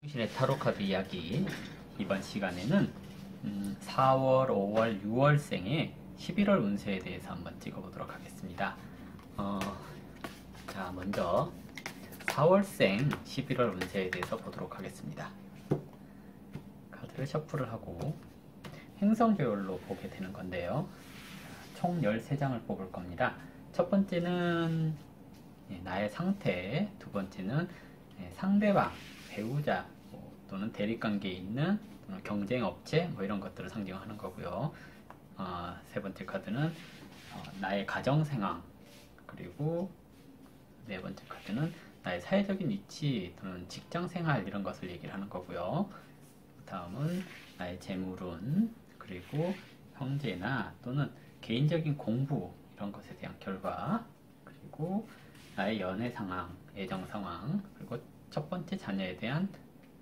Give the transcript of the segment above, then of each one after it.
신의 타로 카드 이야기. 이번 시간에는 4월, 5월, 6월생의 11월 운세에 대해서 한번 찍어보도록 하겠습니다. 자, 먼저 4월생 11월 운세에 대해서 보도록 하겠습니다. 카드를 셔플을 하고 행성별로 보게 되는 건데요. 총 13장을 뽑을 겁니다. 첫 번째는 나의 상태, 두 번째는 상대방, 배우자 또는 대립관계에 있는 경쟁업체 이런 것들을 상징하는 거고요. 세 번째 카드는 나의 가정상황, 그리고 네 번째 카드는 나의 사회적인 위치 또는 직장생활 이런 것을 얘기를 하는 거고요. 다음은 나의 재물운, 그리고 형제나 또는 개인적인 공부 이런 것에 대한 결과, 그리고 나의 연애 상황, 애정 상황, 그리고 첫 번째 자녀에 대한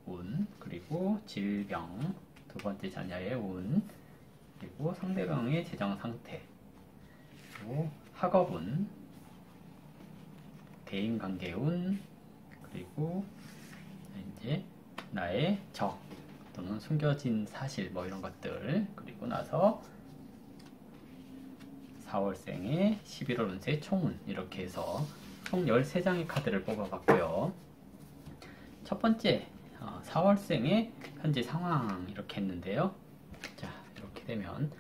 운, 그리고 질병, 두 번째 자녀의 운, 그리고 상대방의 재정 상태, 그리고 학업운, 대인관계 운, 그리고 이제 나의 적 또는 숨겨진 사실 이런 것들, 그리고 나서 4월생의 11월 운세 총운, 이렇게 해서 총 13장의 카드를 뽑아봤고요. 첫 번째 4월생의 현재 상황 이렇게 했는데요. 자, 이렇게 되면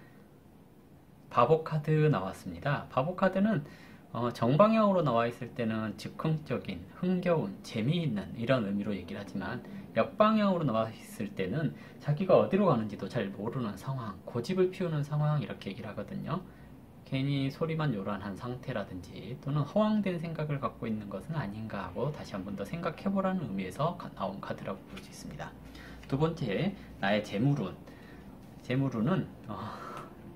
바보 카드 나왔습니다. 바보 카드는 정방향으로 나와 있을 때는 즉흥적인, 흥겨운, 재미있는 이런 의미로 얘기를 하지만 역방향으로 나와 있을 때는 자기가 어디로 가는지도 잘 모르는 상황, 고집을 피우는 상황 이렇게 얘기를 하거든요. 괜히 소리만 요란한 상태라든지 또는 허황된 생각을 갖고 있는 것은 아닌가 하고 다시 한 번 더 생각해보라는 의미에서 나온 카드라고 볼 수 있습니다. 두 번째, 나의 재물운. 재물운은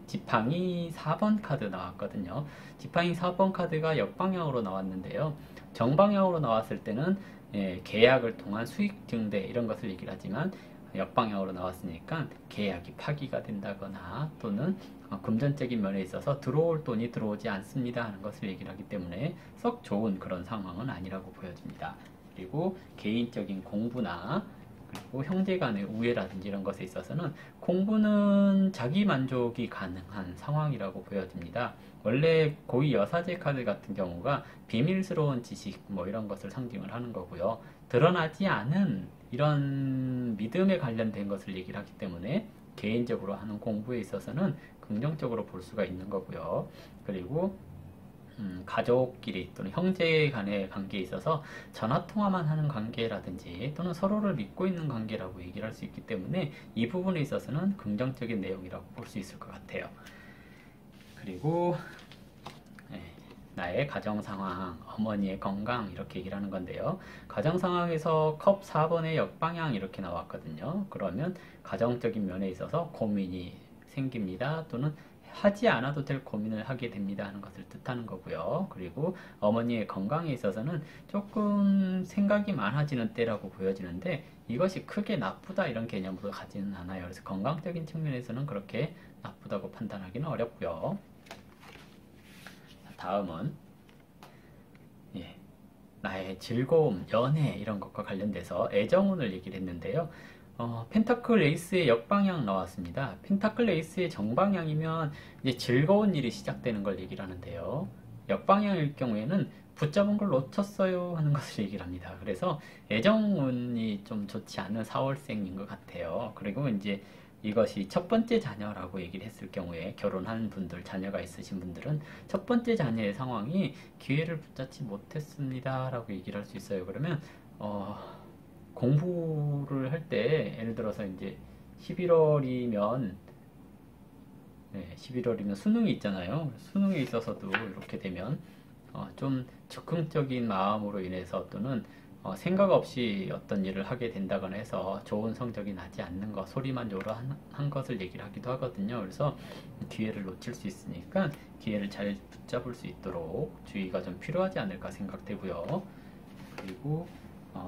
지팡이 4번 카드 나왔거든요. 지팡이 4번 카드가 역방향으로 나왔는데요. 정방향으로 나왔을 때는 계약을 통한 수익 증대 이런 것을 얘기를 하지만 역방향으로 나왔으니까 계약이 파기가 된다거나 또는 금전적인 면에 있어서 들어올 돈이 들어오지 않습니다 하는 것을 얘기를 하기 때문에 썩 좋은 그런 상황은 아니라고 보여집니다. 그리고 개인적인 공부나 그리고 형제 간의 우애라든지 이런 것에 있어서는 공부는 자기 만족이 가능한 상황이라고 보여집니다. 원래 고위 여사제 카드 같은 경우가 비밀스러운 지식 이런 것을 상징을 하는 거고요. 드러나지 않은 이런 믿음에 관련된 것을 얘기를 하기 때문에 개인적으로 하는 공부에 있어서는 긍정적으로 볼 수가 있는 거고요. 그리고 가족끼리 또는 형제 간의 관계에 있어서 전화통화만 하는 관계라든지 또는 서로를 믿고 있는 관계라고 얘기를 할 수 있기 때문에 이 부분에 있어서는 긍정적인 내용이라고 볼 수 있을 것 같아요. 그리고 나의 가정상황, 어머니의 건강 이렇게 얘기를 하는 건데요. 가정상황에서 컵 4번의 역방향 이렇게 나왔거든요. 그러면 가정적인 면에 있어서 고민이 생깁니다. 또는 하지 않아도 될 고민을 하게 됩니다 하는 것을 뜻하는 거고요. 그리고 어머니의 건강에 있어서는 조금 생각이 많아지는 때라고 보여지는데 이것이 크게 나쁘다 이런 개념으로 가지는 않아요. 그래서 건강적인 측면에서는 그렇게 나쁘다고 판단하기는 어렵고요. 다음은 나의 즐거움, 연애 이런 것과 관련돼서 애정운을 얘기를 했는데요. 펜타클 에이스의 역방향 나왔습니다. 펜타클 에이스의 정방향이면 이제 즐거운 일이 시작되는 걸 얘기를 하는데요. 역방향일 경우에는 붙잡은 걸 놓쳤어요 하는 것을 얘기를 합니다. 그래서 애정운이 좀 좋지 않은 4월생인 것 같아요. 그리고 이제 이것이 첫 번째 자녀라고 얘기를 했을 경우에 결혼한 분들, 자녀가 있으신 분들은 첫 번째 자녀의 상황이 기회를 붙잡지 못했습니다 라고 얘기를 할 수 있어요. 그러면 공부를 할 때 예를 들어서 이제 11월이면 수능이 있잖아요. 수능에 있어서도 이렇게 되면 좀 적극적인 마음으로 인해서 또는 생각 없이 어떤 일을 하게 된다거나 해서 좋은 성적이 나지 않는 것, 소리만 요란한 것을 얘기를 하기도 하거든요. 그래서 기회를 놓칠 수 있으니까 기회를 잘 붙잡을 수 있도록 주의가 좀 필요하지 않을까 생각되고요. 그리고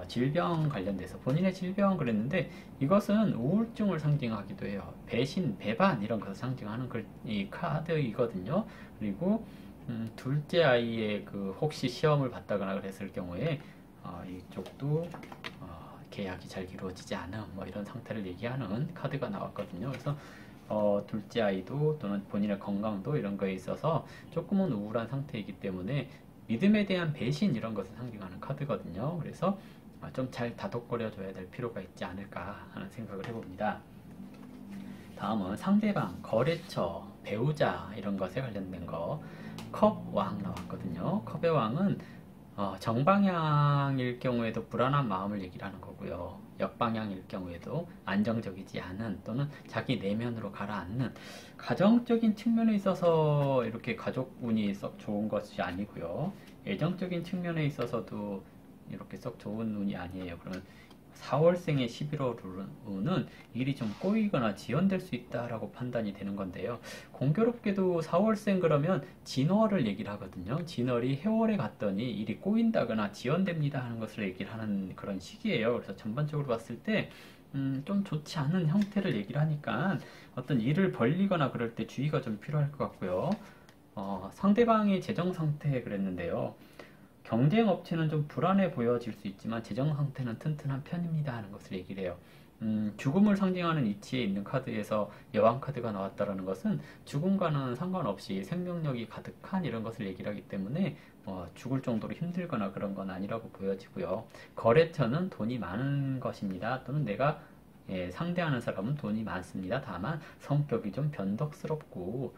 질병 관련돼서 본인의 질병 그랬는데 이것은 우울증을 상징하기도 해요. 배신, 배반 이런 것을 상징하는 이 카드이거든요. 그리고 둘째 아이의 혹시 시험을 봤다거나 그랬을 경우에 이쪽도 계약이 잘 이루어지지 않음, 뭐 이런 상태를 얘기하는 카드가 나왔거든요. 그래서 둘째 아이도 또는 본인의 건강도 이런 거에 있어서 조금은 우울한 상태이기 때문에 믿음에 대한 배신 이런 것을 상징하는 카드거든요. 그래서 좀 잘 다독거려 줘야 될 필요가 있지 않을까 하는 생각을 해봅니다. 다음은 상대방, 거래처, 배우자 이런 것에 관련된 거. 컵 왕 나왔거든요. 컵의 왕은 정방향일 경우에도 불안한 마음을 얘기를 하는 거고요. 역방향일 경우에도 안정적이지 않은 또는 자기 내면으로 가라앉는 가정적인 측면에 있어서 이렇게 가족운이 썩 좋은 것이 아니고요. 애정적인 측면에 있어서도 이렇게 썩 좋은 운이 아니에요. 그러면 4월생의 11월 운은 일이 좀 꼬이거나 지연될 수 있다라고 판단이 되는 건데요. 공교롭게도 4월생 그러면 진월을 얘기를 하거든요. 진월이 해월에 갔더니 일이 꼬인다거나 지연됩니다 하는 것을 얘기를 하는 그런 시기예요. 그래서 전반적으로 봤을 때 좀 좋지 않은 형태를 얘기를 하니까 어떤 일을 벌리거나 그럴 때 주의가 좀 필요할 것 같고요. 상대방의 재정 상태 그랬는데요. 경쟁 업체는 좀 불안해 보여질 수 있지만 재정 상태는 튼튼한 편입니다 하는 것을 얘기를 해요. 죽음을 상징하는 위치에 있는 카드에서 여왕 카드가 나왔다는 것은 죽음과는 상관없이 생명력이 가득한 이런 것을 얘기를 하기 때문에 죽을 정도로 힘들거나 그런 건 아니라고 보여지고요. 거래처는 돈이 많은 것입니다. 또는 내가 상대하는 사람은 돈이 많습니다. 다만 성격이 좀 변덕스럽고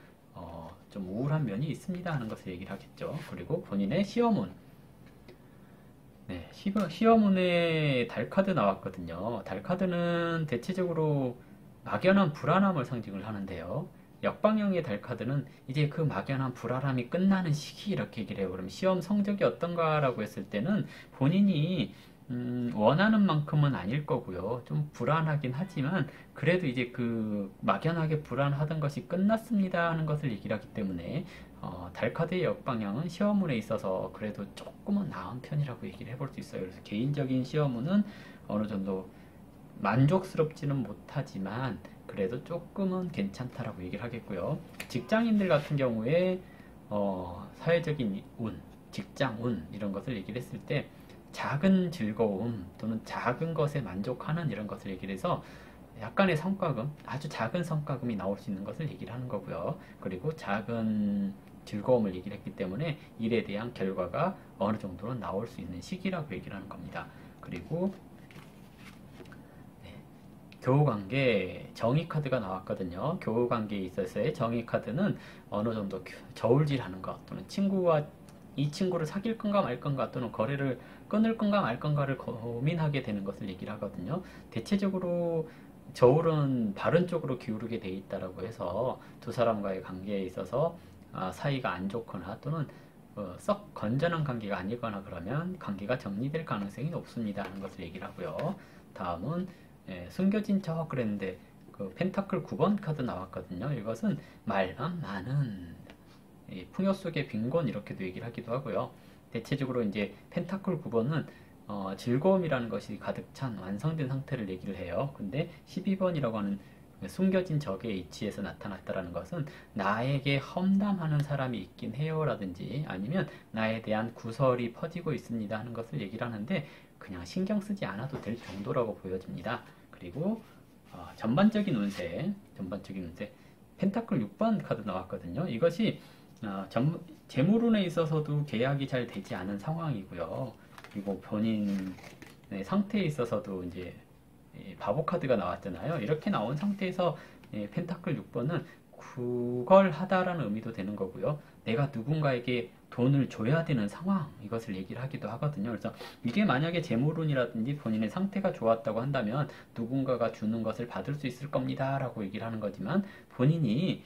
좀 우울한 면이 있습니다 하는 것을 얘기를 하겠죠. 그리고 본인의 시험운. 네, 시험운에 달카드 나왔거든요. 달카드는 대체적으로 막연한 불안함을 상징을 하는데요. 역방향의 달카드는 이제 그 막연한 불안함이 끝나는 시기 이렇게 얘기를 해요. 그럼 시험 성적이 어떤가라고 했을 때는 본인이 원하는 만큼은 아닐 거고요. 좀 불안하긴 하지만 그래도 이제 그 막연하게 불안하던 것이 끝났습니다 하는 것을 얘기를 하기 때문에 달카드의 역방향은 시험운에 있어서 그래도 조금은 나은 편이라고 얘기를 해볼 수 있어요. 그래서 개인적인 시험운은 어느 정도 만족스럽지는 못하지만 그래도 조금은 괜찮다라고 얘기를 하겠고요. 직장인들 같은 경우에 사회적인 운, 직장운 이런 것을 얘기를 했을 때 작은 즐거움 또는 작은 것에 만족하는 이런 것을 얘기를 해서 약간의 성과금, 아주 작은 성과금이 나올 수 있는 것을 얘기를 하는 거고요. 그리고 작은 즐거움을 얘기를 했기 때문에 일에 대한 결과가 어느 정도는 나올 수 있는 시기라고 얘기를 하는 겁니다. 그리고 교우관계 정의카드가 나왔거든요. 교우관계에 있어서의 정의카드는 어느 정도 저울질하는 것 또는 친구와 이 친구를 사귈 건가 말 건가 또는 거래를 끊을 건가 말 건가를 고민하게 되는 것을 얘기를 하거든요. 대체적으로 저울은 바른 쪽으로 기울게 돼 있다라고 해서 두 사람과의 관계에 있어서 사이가 안 좋거나 또는 썩 건전한 관계가 아니거나 그러면 관계가 정리될 가능성이 높습니다 하는 것을 얘기를 하고요. 다음은 숨겨진 척 그랬는데 그 펜타클 9번 카드 나왔거든요. 이것은 말만 많은 풍요 속의 빈곤 이렇게도 얘기를 하기도 하고요. 대체적으로 이제 펜타클 9번은 즐거움이라는 것이 가득 찬 완성된 상태를 얘기를 해요. 근데 12번이라고 하는 숨겨진 적의 위치에서 나타났다라는 것은 나에게 험담하는 사람이 있긴 해요 라든지 아니면 나에 대한 구설이 퍼지고 있습니다 하는 것을 얘기를 하는데 그냥 신경 쓰지 않아도 될 정도라고 보여집니다. 그리고 전반적인 운세 펜타클 6번 카드 나왔거든요. 이것이 재물운에 있어서도 계약이 잘 되지 않은 상황이고요. 그리고 본인의 상태에 있어서도 이제 바보 카드가 나왔잖아요. 이렇게 나온 상태에서 펜타클 6번은 구걸하다라는 의미도 되는 거고요. 내가 누군가에게 돈을 줘야 되는 상황 이것을 얘기를 하기도 하거든요. 그래서 이게 만약에 재물운이라든지 본인의 상태가 좋았다고 한다면 누군가가 주는 것을 받을 수 있을 겁니다 라고 얘기를 하는 거지만 본인이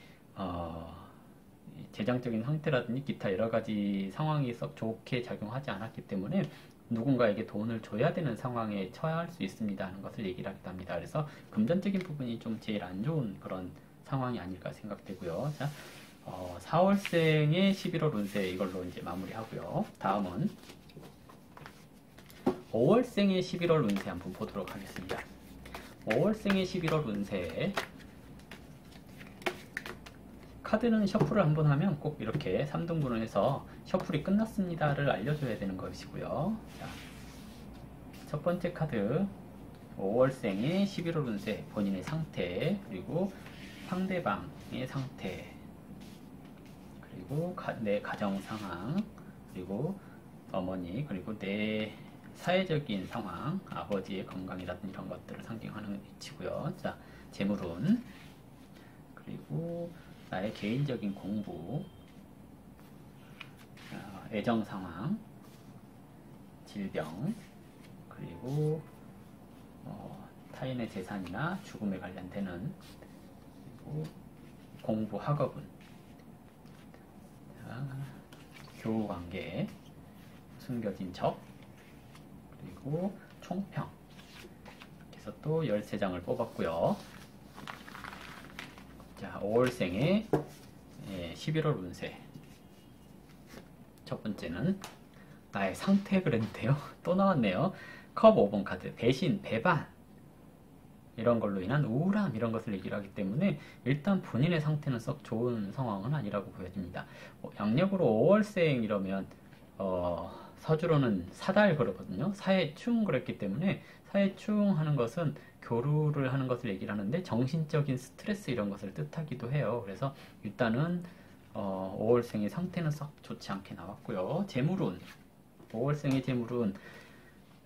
재정적인 상태라든지 기타 여러 가지 상황이 썩 좋게 작용하지 않았기 때문에 누군가에게 돈을 줘야 되는 상황에 처할 수 있습니다 하는 것을 얘기를 하기도 합니다. 그래서 금전적인 부분이 좀 제일 안 좋은 그런 상황이 아닐까 생각되고요. 자, 4월생의 11월 운세 이걸로 이제 마무리하고요. 다음은 5월생의 11월 운세 한번 보도록 하겠습니다. 5월생의 11월 운세 카드는 셔플을 한번 하면 꼭 이렇게 3등분을 해서 셔플이 끝났습니다를 알려줘야 되는 것이고요. 자, 첫 번째 카드 5월생의 11월 운세, 본인의 상태, 그리고 상대방의 상태, 그리고 내 가정 상황, 그리고 어머니, 그리고 내 사회적인 상황, 아버지의 건강이라든지 이런 것들을 상징하는 위치고요. 자, 재물운, 그리고 나의 개인적인 공부, 애정 상황, 질병, 그리고 타인의 재산이나 죽음에 관련되는, 그리고 공부 학업은, 교우 관계, 숨겨진 적, 그리고 총평. 그래서 또 13장을 뽑았고요. 자, 5월생의 11월 운세. 첫 번째는 나의 상태 그랬는데요. 또 나왔네요. 컵 5번 카드. 배신, 배반, 이런 걸로 인한 우울함, 이런 것을 얘기를 하기 때문에 일단 본인의 상태는 썩 좋은 상황은 아니라고 보여집니다. 양력으로 5월생 이러면 서주로는 사달 그러거든요. 사해충 그랬기 때문에, 사해충 하는 것은 교류를 하는 것을 얘기를 하는데 정신적인 스트레스 이런 것을 뜻하기도 해요. 그래서 일단은 5월생의 상태는 썩 좋지 않게 나왔고요. 재물운, 5월생의 재물운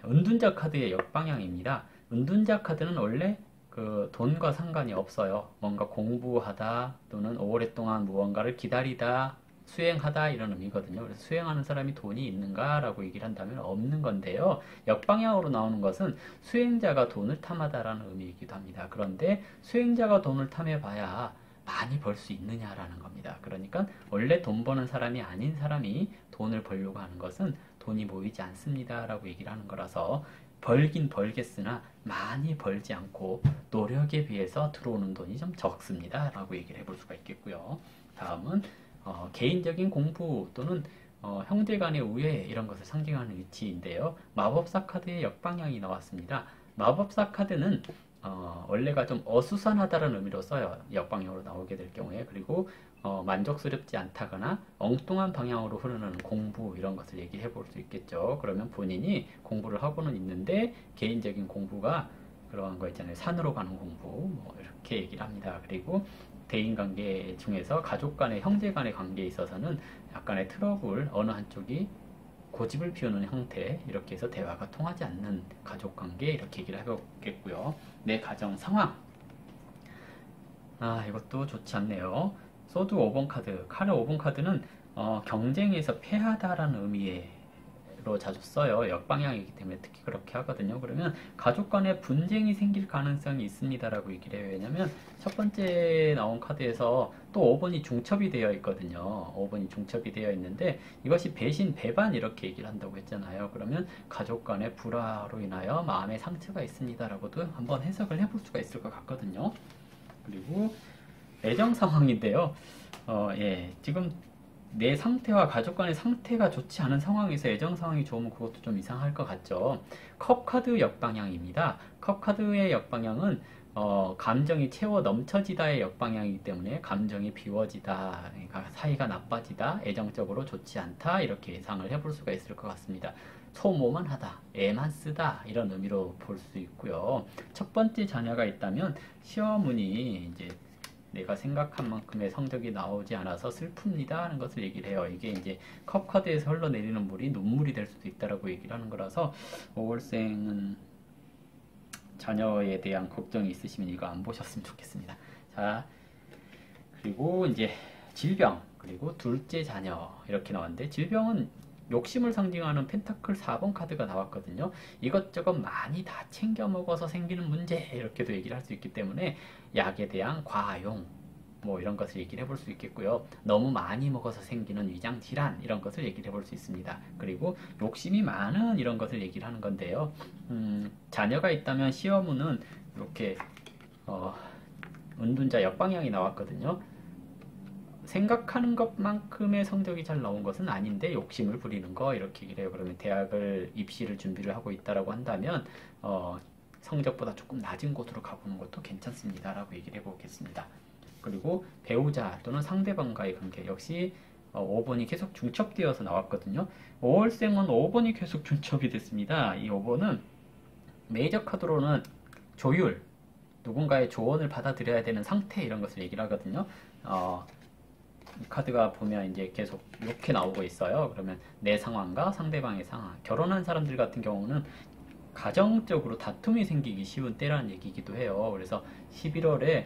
은둔자 카드의 역방향입니다. 은둔자 카드는 원래 그 돈과 상관이 없어요. 뭔가 공부하다 또는 오랫동안 무언가를 기다리다, 수행하다 이런 의미거든요. 그래서 수행하는 사람이 돈이 있는가라고 얘기를 한다면 없는 건데요. 역방향으로 나오는 것은 수행자가 돈을 탐하다라는 의미이기도 합니다. 그런데 수행자가 돈을 탐해봐야 많이 벌 수 있느냐라는 겁니다. 그러니까 원래 돈 버는 사람이 아닌 사람이 돈을 벌려고 하는 것은 돈이 모이지 않습니다 라고 얘기를 하는 거라서, 벌긴 벌겠으나 많이 벌지 않고 노력에 비해서 들어오는 돈이 좀 적습니다 라고 얘기를 해볼 수가 있겠고요. 다음은 개인적인 공부 또는 형제 간의 우애, 이런 것을 상징하는 위치인데요. 마법사 카드의 역방향이 나왔습니다. 마법사 카드는 원래가 좀 어수선하다는 의미로 써요. 역방향으로 나오게 될 경우에. 그리고 만족스럽지 않다거나 엉뚱한 방향으로 흐르는 공부, 이런 것을 얘기해 볼 수 있겠죠. 그러면 본인이 공부를 하고는 있는데 개인적인 공부가 그런 거 있잖아요. 산으로 가는 공부, 뭐 이렇게 얘기를 합니다. 그리고 대인관계 중에서 가족 간의, 형제 간의 관계에 있어서는 약간의 트러블, 어느 한쪽이 고집을 피우는 형태, 이렇게 해서 대화가 통하지 않는 가족관계, 이렇게 얘기를 해보겠고요. 내 가정 상황, 이것도 좋지 않네요. 소드 5번 카드, 카르 5번 카드는 경쟁에서 패하다라는 의미로 자주 써요. 역방향이기 때문에 특히 그렇게 하거든요. 그러면 가족 간에 분쟁이 생길 가능성이 있습니다라고 얘기를 해요. 왜냐면 첫 번째 나온 카드에서 또 5번이 중첩이 되어 있거든요. 5번이 중첩이 되어 있는데 이것이 배신, 배반 이렇게 얘기를 한다고 했잖아요. 그러면 가족 간의 불화로 인하여 마음의 상처가 있습니다라고도 한번 해석을 해볼 수가 있을 것 같거든요. 그리고 애정 상황인데요. 지금 내 상태와 가족 간의 상태가 좋지 않은 상황에서 애정 상황이 좋으면 그것도 좀 이상할 것 같죠. 컵 카드 역방향입니다. 컵 카드의 역방향은 감정이 채워 넘쳐지다의 역방향이기 때문에 감정이 비워지다, 그러니까 사이가 나빠지다, 애정적으로 좋지 않다, 이렇게 예상을 해볼 수가 있을 것 같습니다. 소모만 하다, 애만 쓰다, 이런 의미로 볼 수 있고요. 첫 번째 자녀가 있다면 시어머니 이제 내가 생각한 만큼의 성적이 나오지 않아서 슬픕니다 하는 것을 얘기를 해요. 이게 이제 컵 카드에서 흘러내리는 물이 눈물이 될 수도 있다라고 얘기를 하는 거라서 5월생은 자녀에 대한 걱정이 있으시면 이거 안 보셨으면 좋겠습니다. 자, 그리고 이제 질병, 그리고 둘째 자녀, 이렇게 나왔는데, 질병은 욕심을 상징하는 펜타클 4번 카드가 나왔거든요. 이것저것 많이 다 챙겨 먹어서 생기는 문제, 이렇게도 얘기를 할 수 있기 때문에 약에 대한 과용, 뭐 이런 것을 얘기를 해볼 수 있겠고요. 너무 많이 먹어서 생기는 위장 질환, 이런 것을 얘기를 해볼 수 있습니다. 그리고 욕심이 많은, 이런 것을 얘기를 하는 건데요. 자녀가 있다면 시어머니는 이렇게 은둔자 역방향이 나왔거든요. 생각하는 것만큼의 성적이 잘 나온 것은 아닌데 욕심을 부리는 거, 이렇게 얘기를 해요. 그러면 대학을 입시를 준비를 하고 있다라고 한다면 성적보다 조금 낮은 곳으로 가보는 것도 괜찮습니다 라고 얘기를 해보겠습니다. 그리고 배우자 또는 상대방과의 관계 역시 5번이 계속 중첩되어서 나왔거든요. 5월생은 5번이 계속 중첩이 됐습니다. 이 5번은 메이저 카드로는 조율, 누군가의 조언을 받아들여야 되는 상태 이런 것을 얘기를 하거든요. 이 카드가 보면 이제 계속 이렇게 나오고 있어요. 그러면 내 상황과 상대방의 상황. 결혼한 사람들 같은 경우는 가정적으로 다툼이 생기기 쉬운 때라는 얘기이기도 해요. 그래서 11월에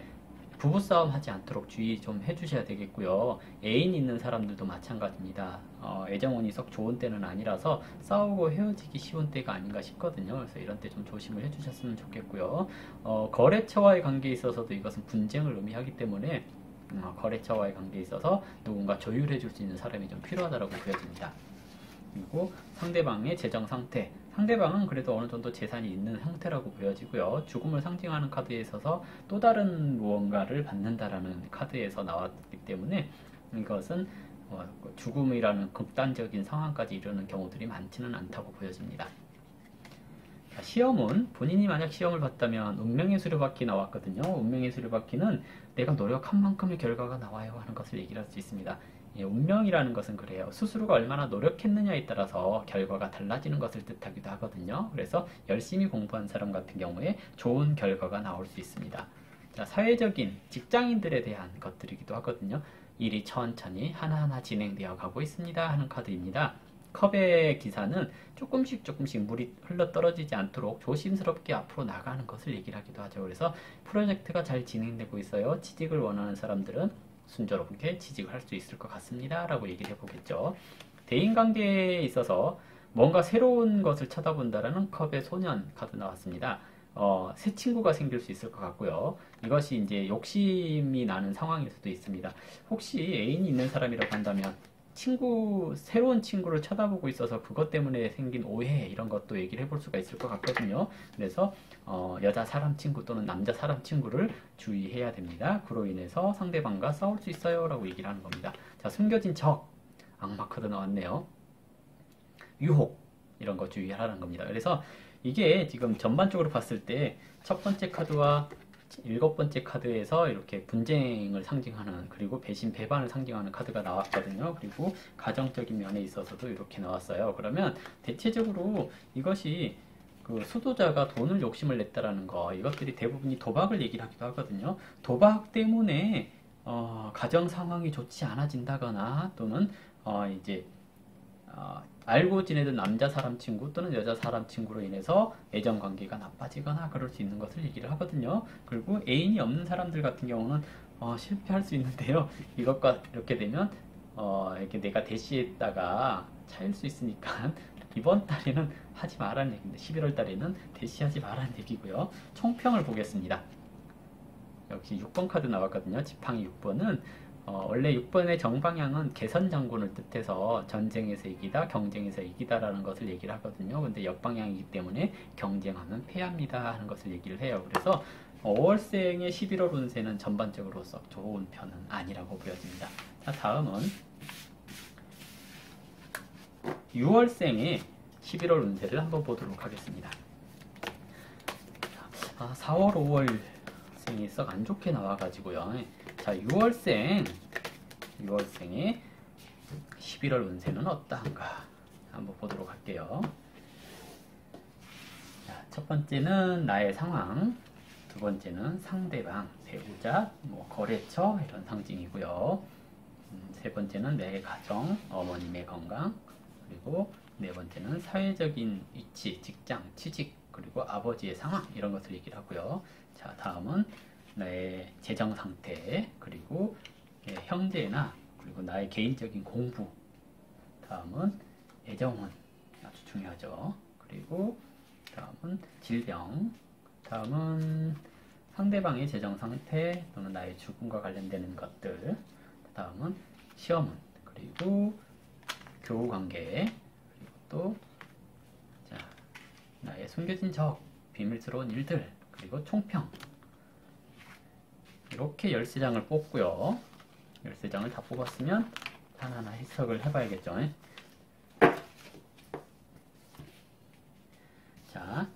부부싸움 하지 않도록 주의 좀 해주셔야 되겠고요. 애인 있는 사람들도 마찬가지입니다. 애정운이 썩 좋은 때는 아니라서 싸우고 헤어지기 쉬운 때가 아닌가 싶거든요. 그래서 이런 때 좀 조심을 해주셨으면 좋겠고요. 거래처와의 관계에 있어서도 이것은 분쟁을 의미하기 때문에 거래처와의 관계에 있어서 누군가 조율해 줄 수 있는 사람이 좀 필요하다고 보여집니다. 그리고 상대방의 재정 상태, 상대방은 그래도 어느 정도 재산이 있는 상태라고 보여지고요. 죽음을 상징하는 카드에 있어서 또 다른 무언가를 받는다라는 카드에서 나왔기 때문에 이것은 죽음이라는 극단적인 상황까지 이르는 경우들이 많지는 않다고 보여집니다. 시험은 본인이 만약 시험을 봤다면 운명의 수료받기 나왔거든요. 운명의 수료받기는 내가 노력한 만큼의 결과가 나와요 하는 것을 얘기를 할 수 있습니다. 운명이라는 것은 그래요. 스스로가 얼마나 노력했느냐에 따라서 결과가 달라지는 것을 뜻하기도 하거든요. 그래서 열심히 공부한 사람 같은 경우에 좋은 결과가 나올 수 있습니다. 자, 사회적인 직장인들에 대한 것들이기도 하거든요. 일이 천천히 하나하나 진행되어 가고 있습니다 하는 카드입니다. 컵의 기사는 조금씩 물이 흘러 떨어지지 않도록 조심스럽게 앞으로 나가는 것을 얘기를 하기도 하죠. 그래서 프로젝트가 잘 진행되고 있어요. 취직을 원하는 사람들은 순조롭게 취직을 할 수 있을 것 같습니다 라고 얘기를 해보겠죠. 대인관계에 있어서 뭔가 새로운 것을 쳐다본다라는 컵의 소년 카드 나왔습니다. 새 친구가 생길 수 있을 것 같고요. 이것이 이제 욕심이 나는 상황일 수도 있습니다. 혹시 애인이 있는 사람이라고 한다면 새로운 친구를 쳐다보고 있어서 그것 때문에 생긴 오해 이런 것도 얘기를 해볼 수가 있을 것 같거든요. 그래서 여자 사람 친구 또는 남자 사람 친구를 주의해야 됩니다. 그로 인해서 상대방과 싸울 수 있어요 라고 얘기를 하는 겁니다. 자, 숨겨진 적, 악마 카드 나왔네요. 유혹 이런 거 주의하라는 겁니다. 그래서 이게 지금 전반적으로 봤을 때 첫 번째 카드와 7번째 카드에서 이렇게 분쟁을 상징하는, 그리고 배신 배반을 상징하는 카드가 나왔거든요. 그리고 가정적인 면에 있어서도 이렇게 나왔어요. 그러면 대체적으로 이것이 그 수도자가 돈을 욕심을 냈다라는 거, 이것들이 대부분이 도박을 얘기를 하기도 하거든요. 도박 때문에 가정 상황이 좋지 않아진다거나 또는 이제 알고 지내던 남자 사람 친구 또는 여자 사람 친구로 인해서 애정 관계가 나빠지거나 그럴 수 있는 것을 얘기를 하거든요. 그리고 애인이 없는 사람들 같은 경우는 실패할 수 있는데요. 이것과 이렇게 되면 이렇게 내가 대시했다가 차일 수 있으니까 이번 달에는 하지 말라는 얘기입니다. 11월 달에는 대시하지 말라는 얘기고요. 총평을 보겠습니다. 역시 6번 카드 나왔거든요. 지팡이 6번은 원래 6번의 정방향은 개선 장군을 뜻해서 전쟁에서 이기다, 경쟁에서 이기다라는 것을 얘기를 하거든요. 근데 역방향이기 때문에 경쟁하면 패합니다 하는 것을 얘기를 해요. 그래서 5월생의 11월 운세는 전반적으로 썩 좋은 편은 아니라고 보여집니다. 자, 다음은 6월생의 11월 운세를 한번 보도록 하겠습니다. 4월, 5월 생이 썩 안 좋게 나와가지고요. 자, 6월생의 11월 운세는 어떠한가 한번 보도록 할게요. 자, 첫 번째는 나의 상황, 두 번째는 상대방, 배우자, 거래처 이런 상징이고요. 세 번째는 내 가정, 어머님의 건강, 그리고 네 번째는 사회적인 위치, 직장, 취직, 그리고 아버지의 상황 이런 것을 얘기를 하고요. 자, 다음은 나의 재정 상태, 그리고 형제나 그리고 나의 개인적인 공부, 다음은 애정운 아주 중요하죠. 그리고 다음은 질병, 다음은 상대방의 재정 상태 또는 나의 죽음과 관련되는 것들, 다음은 시험운, 그리고 교우 관계, 그리고 또 자, 나의 숨겨진 적, 비밀스러운 일들, 그리고 총평. 이렇게 13장을 뽑고요. 13장을 다 뽑았으면 하나하나 해석을 해봐야겠죠. 자,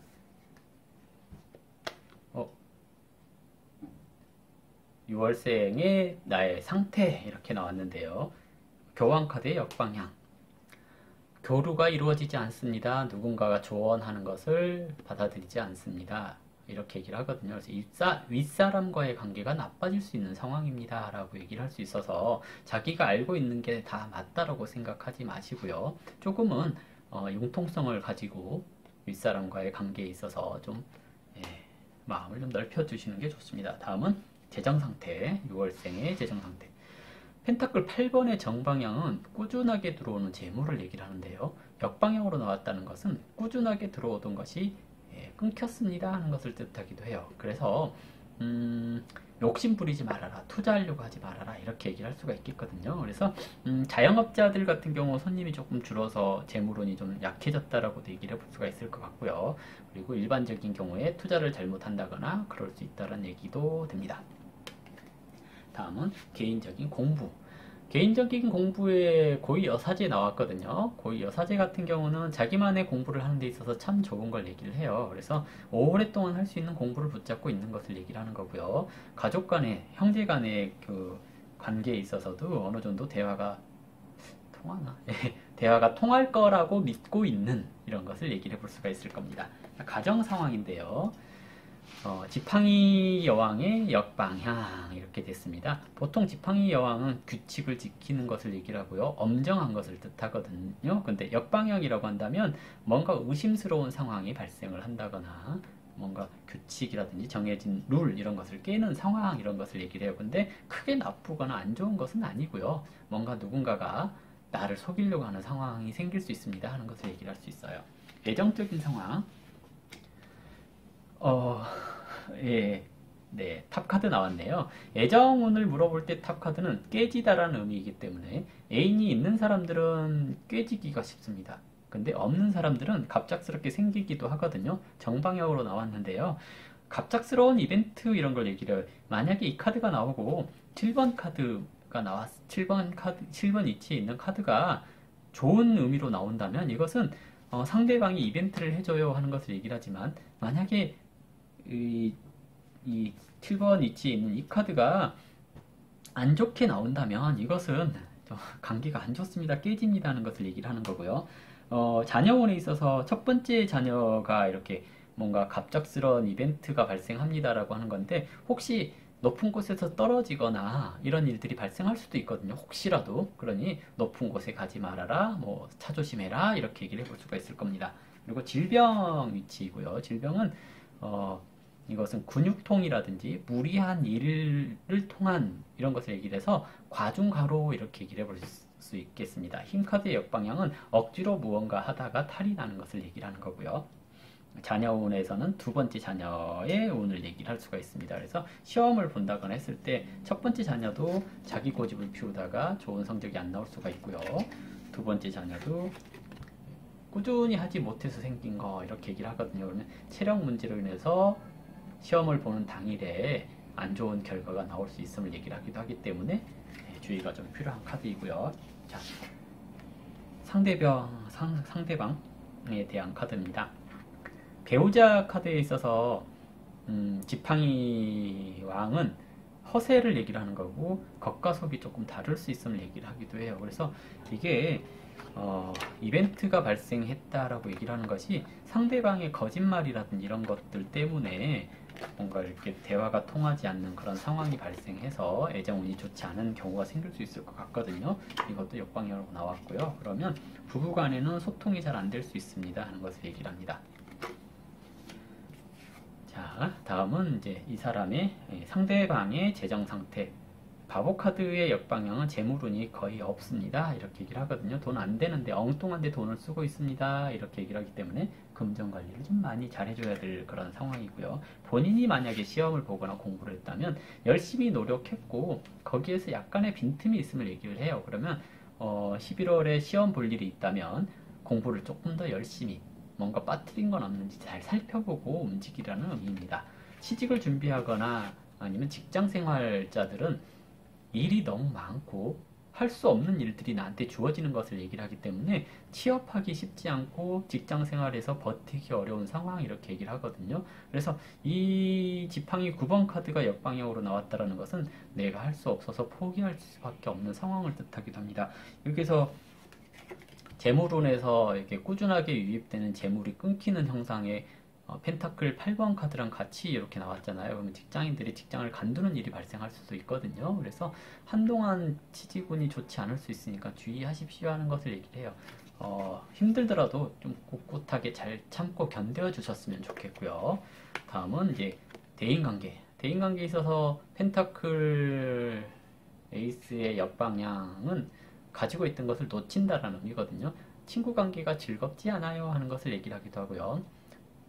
6월생의 나의 상태 이렇게 나왔는데요. 교환 카드의 역방향. 교류가 이루어지지 않습니다. 누군가가 조언하는 것을 받아들이지 않습니다. 이렇게 얘기를 하거든요. 그래서 윗사람과의 관계가 나빠질 수 있는 상황입니다 라고 얘기를 할 수 있어서 자기가 알고 있는 게 다 맞다라고 생각하지 마시고요. 조금은 융통성을 가지고 윗사람과의 관계에 있어서 좀 예, 마음을 좀 넓혀주시는 게 좋습니다. 다음은 재정상태, 6월생의 재정상태. 펜타클 8번의 정방향은 꾸준하게 들어오는 재물을 얘기를 하는데요. 역방향으로 나왔다는 것은 꾸준하게 들어오던 것이 끊겼습니다 하는 것을 뜻하기도 해요. 그래서 욕심 부리지 말아라, 투자하려고 하지 말아라 이렇게 얘기를 할 수가 있겠거든요. 그래서 자영업자들 같은 경우 손님이 조금 줄어서 재물운이 좀 약해졌다라고도 얘기를 해볼 수가 있을 것 같고요. 그리고 일반적인 경우에 투자를 잘못한다거나 그럴 수 있다는 얘기도 됩니다. 다음은 개인적인 공부. 개인적인 공부에 고위여사제 나왔거든요. 고위여사제 같은 경우는 자기만의 공부를 하는 데 있어서 참 좋은 걸 얘기를 해요. 그래서 오랫동안 할 수 있는 공부를 붙잡고 있는 것을 얘기를 하는 거고요. 가족 간의, 형제 간의 그 관계에 있어서도 어느 정도 대화가 통하나? 대화가 통할 거라고 믿고 있는 이런 것을 얘기를 해볼 수가 있을 겁니다. 가정 상황인데요. 지팡이 여왕의 역방향 이렇게 됐습니다. 보통 지팡이 여왕은 규칙을 지키는 것을 얘기를 하고요. 엄정한 것을 뜻하거든요. 근데 역방향이라고 한다면 뭔가 의심스러운 상황이 발생을 한다거나 뭔가 규칙이라든지 정해진 룰 이런 것을 깨는 상황 이런 것을 얘기를 해요. 근데 크게 나쁘거나 안 좋은 것은 아니고요. 뭔가 누군가가 나를 속이려고 하는 상황이 생길 수 있습니다 하는 것을 얘기를 할 수 있어요. 애정적인 상황. 예, 네, 탑카드 나왔네요. 애정운을 물어볼 때 탑카드는 깨지다라는 의미이기 때문에 애인이 있는 사람들은 깨지기가 쉽습니다. 근데 없는 사람들은 갑작스럽게 생기기도 하거든요. 정방향으로 나왔는데요. 갑작스러운 이벤트 이런 걸 얘기를 해요. 만약에 이 카드가 나오고 7번 카드가 7번 위치에 있는 카드가 좋은 의미로 나온다면 이것은 상대방이 이벤트를 해줘요 하는 것을 얘기를 하지만 만약에 이 7번 위치에 있는 이 카드가 안 좋게 나온다면 이것은 관계가 안 좋습니다. 깨집니다 하는 것을 얘기를 하는 거고요. 자녀운에 있어서 첫 번째 자녀가 이렇게 뭔가 갑작스러운 이벤트가 발생합니다라고 하는 건데 혹시 높은 곳에서 떨어지거나 이런 일들이 발생할 수도 있거든요. 혹시라도. 그러니 높은 곳에 가지 말아라, 뭐 차 조심해라 이렇게 얘기를 해볼 수가 있을 겁니다. 그리고 질병 위치이고요. 질병은 이것은 근육통이라든지 무리한 일을 통한 이런 것을 얘기를 해서 과중가로 이렇게 얘기를 해볼 수 있겠습니다. 흰카드의 역방향은 억지로 무언가 하다가 탈이 나는 것을 얘기를 하는 거고요. 자녀운에서는 두 번째 자녀의 운을 얘기를 할 수가 있습니다. 그래서 시험을 본다거나 했을 때 첫 번째 자녀도 자기 고집을 피우다가 좋은 성적이 안 나올 수가 있고요. 두 번째 자녀도 꾸준히 하지 못해서 생긴 거 이렇게 얘기를 하거든요. 그러면 체력 문제로 인해서 시험을 보는 당일에 안 좋은 결과가 나올 수 있음을 얘기를 하기도 하기 때문에 주의가 좀 필요한 카드이고요. 자, 상대방에 대한 카드입니다. 배우자 카드에 있어서 지팡이 왕은 허세를 얘기를 하는 거고 겉과속이 조금 다를 수 있음을 얘기를 하기도 해요. 그래서 이게 이벤트가 발생했다라고 얘기를 하는 것이 상대방의 거짓말이라든지 이런 것들 때문에 뭔가 이렇게 대화가 통하지 않는 그런 상황이 발생해서 애정운이 좋지 않은 경우가 생길 수 있을 것 같거든요. 이것도 역방향으로 나왔고요. 그러면 부부간에는 소통이 잘 안 될 수 있습니다 하는 것을 얘기를 합니다. 자, 다음은 이제 이 사람의 상대방의 재정 상태. 바보 카드의 역방향은 재물운이 거의 없습니다. 이렇게 얘기를 하거든요. 돈 안 되는데 엉뚱한데 돈을 쓰고 있습니다. 이렇게 얘기를 하기 때문에 금전 관리를 좀 많이 잘 해줘야 될 그런 상황이고요. 본인이 만약에 시험을 보거나 공부를 했다면 열심히 노력했고 거기에서 약간의 빈틈이 있음을 얘기를 해요. 그러면 11월에 시험 볼 일이 있다면 공부를 조금 더 열심히 뭔가 빠뜨린 건 없는지 잘 살펴보고 움직이라는 의미입니다. 취직을 준비하거나 아니면 직장 생활자들은 일이 너무 많고 할 수 없는 일들이 나한테 주어지는 것을 얘기를 하기 때문에 취업하기 쉽지 않고 직장 생활에서 버티기 어려운 상황 이렇게 얘기를 하거든요. 그래서 이 지팡이 9번 카드가 역방향으로 나왔다는 것은 내가 할 수 없어서 포기할 수밖에 없는 상황을 뜻하기도 합니다. 여기서 재물운에서 이렇게 꾸준하게 유입되는 재물이 끊기는 형상의 펜타클 8번 카드랑 같이 이렇게 나왔잖아요. 그러면 직장인들이 직장을 간두는 일이 발생할 수도 있거든요. 그래서 한동안 취직운이 좋지 않을 수 있으니까 주의하십시오 하는 것을 얘기를 해요. 힘들더라도 좀 꿋꿋하게 잘 참고 견뎌 주셨으면 좋겠고요. 다음은 이제 대인관계. 대인관계에 있어서 펜타클 에이스의 역방향은 가지고 있던 것을 놓친다라는 의미거든요. 친구 관계가 즐겁지 않아요 하는 것을 얘기를 하기도 하고요.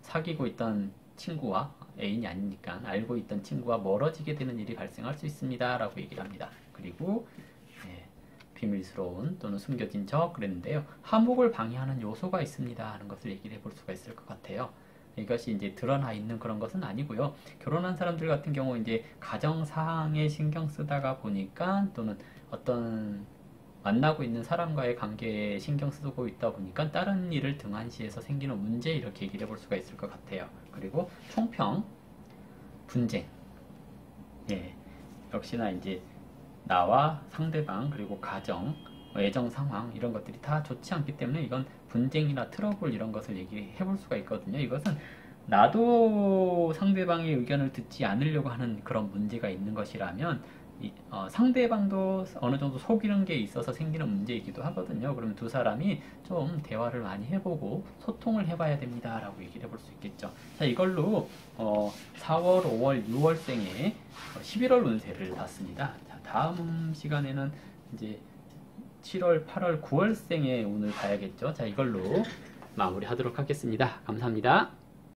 사귀고 있던 친구와 애인이 아니니까 알고 있던 친구와 멀어지게 되는 일이 발생할 수 있습니다 라고 얘기를 합니다. 그리고 비밀스러운 또는 숨겨진 적 그랬는데요. 화목을 방해하는 요소가 있습니다 하는 것을 얘기를 해볼 수가 있을 것 같아요. 이것이 이제 드러나 있는 그런 것은 아니고요. 결혼한 사람들 같은 경우 이제 가정 사항에 신경 쓰다가 보니까 또는 어떤 만나고 있는 사람과의 관계에 신경 쓰고 있다 보니까 다른 일을 등한시해서 생기는 문제 이렇게 얘기를 해볼 수가 있을 것 같아요. 그리고 총평, 분쟁, 역시나 이제 나와 상대방 그리고 가정, 애정 상황 이런 것들이 다 좋지 않기 때문에 이건 분쟁이나 트러블 이런 것을 얘기해 볼 수가 있거든요. 이것은 나도 상대방의 의견을 듣지 않으려고 하는 그런 문제가 있는 것이라면 상대방도 어느 정도 속이는 게 있어서 생기는 문제이기도 하거든요. 그럼 두 사람이 좀 대화를 많이 해보고 소통을 해봐야 됩니다 라고 얘기를 해볼 수 있겠죠. 자, 이걸로 4월, 5월, 6월생의 11월 운세를 봤습니다. 자, 다음 시간에는 이제 7월, 8월, 9월생의 운을 봐야겠죠. 자, 이걸로 마무리하도록 하겠습니다. 감사합니다.